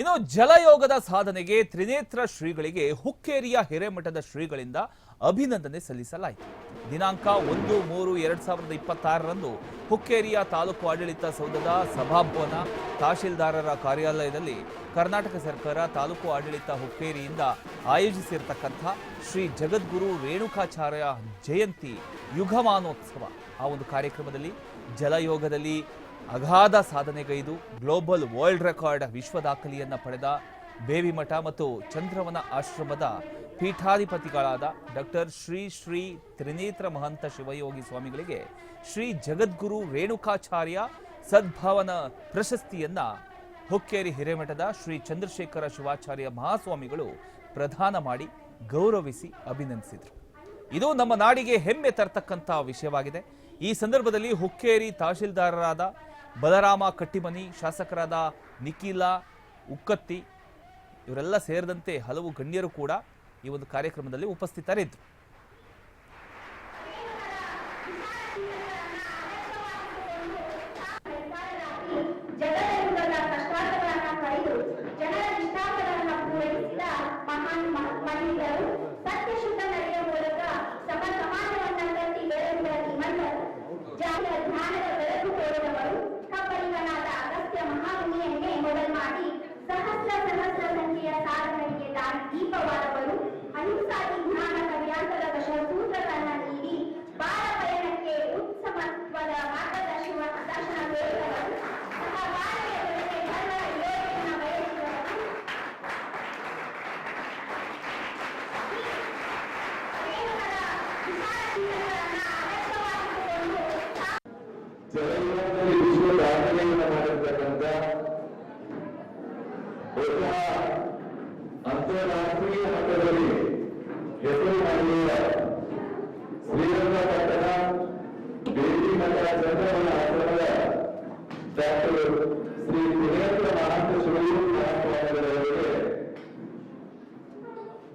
ಇನ್ನು ಜಲಯೋಗದ ಸಾಧನೆಗೆ ತ್ರಿನೇತ್ರ ಶ್ರೀಗಳಿಗೆ ಹುಕ್ಕೇರಿಯ ಹಿರೇಮಠದ ಶ್ರೀಗಳಿಂದ ಅಭಿನಂದನೆ ಸಲ್ಲಿಸಲಾಯಿತು. ದಿನಾಂಕ 1-3-2026ರಂದು ಹುಕ್ಕೇರಿಯ ತಾಲೂಕು ಆಡಳಿತ ಸೌಧದ ಸಭಾಭವನ ತಹಶೀಲ್ದಾರರ ಕಾರ್ಯಾಲಯದಲ್ಲಿ ಕರ್ನಾಟಕ ಸರ್ಕಾರ ತಾಲೂಕು ಆಡಳಿತ ಹುಕ್ಕೇರಿಯಿಂದ ಆಯೋಜಿಸಿರತಕ್ಕಂಥ ಶ್ರೀ ಜಗದ್ಗುರು ರೇಣುಕಾಚಾರ್ಯ ಜಯಂತಿ ಯುಗಮಾನೋತ್ಸವ ಆ ಒಂದು ಕಾರ್ಯಕ್ರಮದಲ್ಲಿ ಜಲಯೋಗದಲ್ಲಿ ಅಗಾಧ ಸಾಧನೆಗೈದು ಗ್ಲೋಬಲ್ ವರ್ಲ್ಡ್ ರೆಕಾರ್ಡ್ ವಿಶ್ವ ದಾಖಲೆಯನ್ನು ಪಡೆದ ಬೇವಿಮಠ ಮತ್ತು ಚಂದ್ರವನ ಆಶ್ರಮದ ಪೀಠಾಧಿಪತಿಗಳಾದ ಡಾಕ್ಟರ್ ಶ್ರೀ ತ್ರಿನೇತ್ರ ಮಹಂತ ಶಿವಯೋಗಿ ಸ್ವಾಮಿಗಳಿಗೆ ಶ್ರೀ ಜಗದ್ಗುರು ರೇಣುಕಾಚಾರ್ಯ ಸದ್ಭಾವನ ಪ್ರಶಸ್ತಿಯನ್ನ ಹುಕ್ಕೇರಿ ಹಿರೇಮಠದ ಶ್ರೀ ಚಂದ್ರಶೇಖರ ಶಿವಾಚಾರ್ಯ ಮಹಾಸ್ವಾಮಿಗಳು ಪ್ರದಾನ ಮಾಡಿ ಗೌರವಿಸಿ ಅಭಿನಂದಿಸಿದರು. ಇದು ನಮ್ಮ ನಾಡಿಗೆ ಹೆಮ್ಮೆ ತರತಕ್ಕಂಥ ವಿಷಯವಾಗಿದೆ. ಈ ಸಂದರ್ಭದಲ್ಲಿ ಹುಕ್ಕೇರಿ ತಹಶೀಲ್ದಾರರಾದ ಬಲರಾಮ ಕಟ್ಟಿಮನಿ, ಶಾಸಕರಾದ ನಿಖಿಲ ಉಕ್ಕತ್ತಿ ಇವರೆಲ್ಲ ಸೇರಿದಂತೆ ಹಲವು ಗಣ್ಯರು ಕೂಡ ಈ ಒಂದು ಕಾರ್ಯಕ್ರಮದಲ್ಲಿ ಉಪಸ್ಥಿತರಿದ್ದರು. ಜಲಯೋಗದಲ್ಲಿ ವಿಶ್ವ ದಾಖಲೆಯನ್ನು ಮಾಡಿರ್ತಕ್ಕಂಥ ಅಂತಾರಾಷ್ಟ್ರೀಯ ಮಟ್ಟದಲ್ಲಿ ಹೆಸರು ಮಾಡಿರುವ ಶ್ರೀರಂಗಪಟ್ಟಣ ಬೇವಿಮಠ ಚಂದ್ರವನ ಆಶ್ರಮದ ಡಾಕ್ಟರ್ ಶ್ರೀ ತ್ರಿನೇತ್ರ ಮಹಂತ ಶಿವಯೋಗಿ ಮಹಾಸ್ವಾಮಿಗಳವರಿಗೆ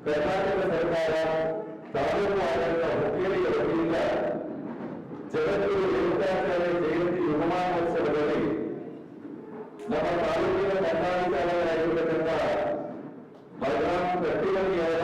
ಕರ್ನಾಟಕ ಸರ್ಕಾರ ತಾಲೂಕು ಆಡಳಿತ ಹುಕ್ಕೇರಿಯ ವತಿಯಿಂದ ಜಗದ್ಗುರು ರೇಣುಕಾಚಾರ್ಯ ಜಯಂತಿ ಯುಗಮಾನೋತ್ಸವದಲ್ಲಿ ನಮ್ಮ ತಾಲೂಕಿನ ದಂಡಾಧಿಕಾರಿಯಾಗಿರತಕ್ಕಂಥ ಬಲರಾಮ ಕಟ್ಟಿಮನಿ ಅವರ